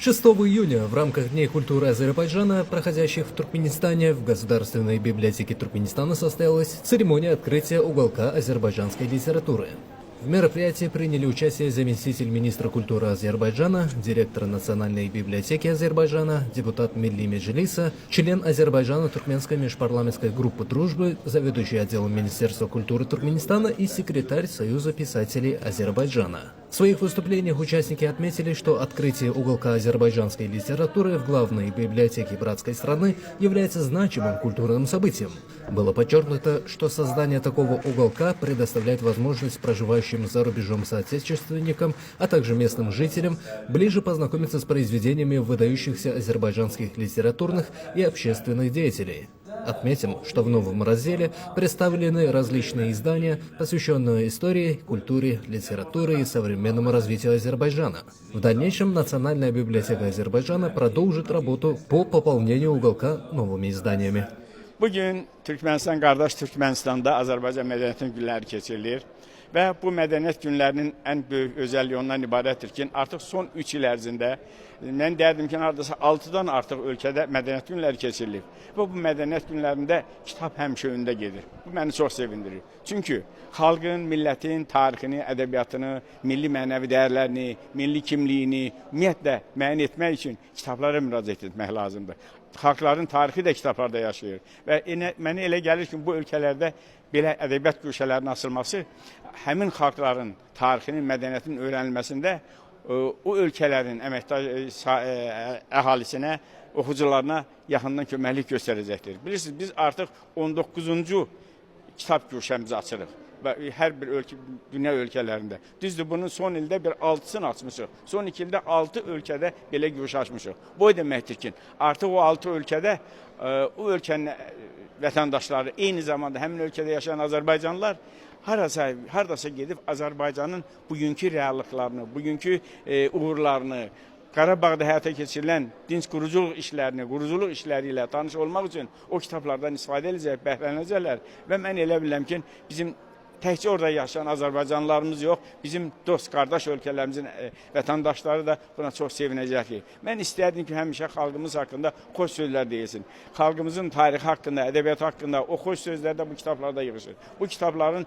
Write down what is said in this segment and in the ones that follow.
6 июня в рамках Дней культуры Азербайджана, проходящих в Туркменистане, в Государственной библиотеке Туркменистана состоялась церемония открытия уголка азербайджанской литературы. В мероприятии приняли участие заместитель министра культуры Азербайджана, директор Национальной библиотеки Азербайджана, депутат Милли Меджлиса, член Азербайджано-туркменской межпарламентской группы дружбы, заведующий отделом Министерства культуры Туркменистана и секретарь Союза писателей Азербайджана. В своих выступлениях участники отметили, что открытие уголка азербайджанской литературы в главной библиотеке братской страны является значимым культурным событием. Было подчеркнуто, что создание такого уголка предоставляет возможность проживающим за рубежом соотечественникам, а также местным жителям ближе познакомиться с произведениями выдающихся азербайджанских литературных и общественных деятелей. Отметим, что в новом разделе представлены различные издания, посвященные истории, культуре, литературе и современному развитию Азербайджана. В дальнейшем Национальная библиотека Азербайджана продолжит работу по пополнению уголка новыми изданиями. Bugün Türkmenistan qardaş Türkmenistan'da Azərbaycan mədəniyyətinin günləri keçirilir və bu mədəniyyət günlərinin ən böyük özəlliyi ondan ibarətdir ki, artıq son 3 il ərzində mən deyərdim ki, hardasa 6-dan artıq ölkədə mədəniyyət günləri keçirilib və bu mədəniyyət günlərində kitab həmişə öndə gedir. Bu məni çox sevindirir. Çünki xalqın, millətin tarixini, ədəbiyyatını, milli mənəvi dəyərlərini, milli kimliyini ümumiyyətlə müəyyən etmək üçün kitablara müraciət etmək lazımdır. Xalqların tarixi də kitablarda yaşayır və mənə elə gəlir ki, bu ölkələrdə belə ədəbiyyat güşələrinin açılması həmin xalqların tarixinin, mədəniyyətinin öyrənilməsində o ölkələrin əhalisinə, oxucularına yaxından köməklik göstərəcəkdir. Bilirsiniz, biz artıq 19-cu kitab güşəmizi açırıq. Hər bir dünya ölkələrində. Düzdür, bunun son ildə bir 6'sını açmışıq. Son 2 ildə 6 ölkədə belə görüş açmışıq. Bu deməkdir ki, artıq o 6 ölkədə o ölkənin vətəndaşları, eyni zamanda həmin ölkədə yaşayan Azərbaycanlılar haradasa gedib Azərbaycanın bugünkü reallıqlarını, bugünkü uğurlarını, Qarabağda həyata keçirilən dinc quruculuq işləri ilə tanış olmaq üçün o kitablardan istifadə edəcək, bəhrələnəcəklər və mən elə bilirəm ki, bizim təkcə orada yaşayan Azərbaycanlılarımız yox, bizim dost, qardaş ölkələrimizin vətəndaşları da buna çox sevinəcəkdir. Mən istərdim ki, həmişə xalqımız haqqında xoş sözlər deyilsin. Xalqımızın tarixi haqqında, ədəbiyyat haqqında o xoş sözlər də bu kitablarda yığışır. Bu kitabların,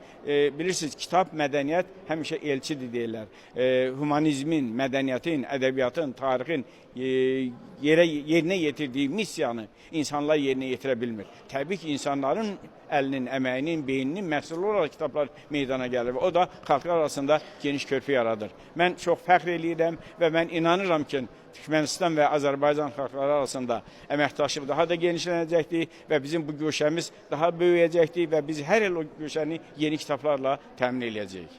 bilirsiniz, kitab, mədəniyyət həmişə elçidir deyirlər. Humanizmin, mədəniyyətin, ədəbiyyatın, tarixin yerinə yetirdiyi missiyanı insanlar yerinə yetirə bilmir. Təbii ki, insanların əlinin, əməyinin, beyninin məhsulu olaraq kitablar meydana gəlir. O da xalqlar arasında geniş körpü yaradır. Mən çox fəxr eləyirəm və mən inanıram ki, Türkmenistan və Azərbaycan xalqları arasında əməkdaşlıq daha da genişlənəcəkdir və bizim bu göşəmiz daha böyüyəcəkdir və biz hər il o göşəni yeni kitablarla təmin edəcəyik.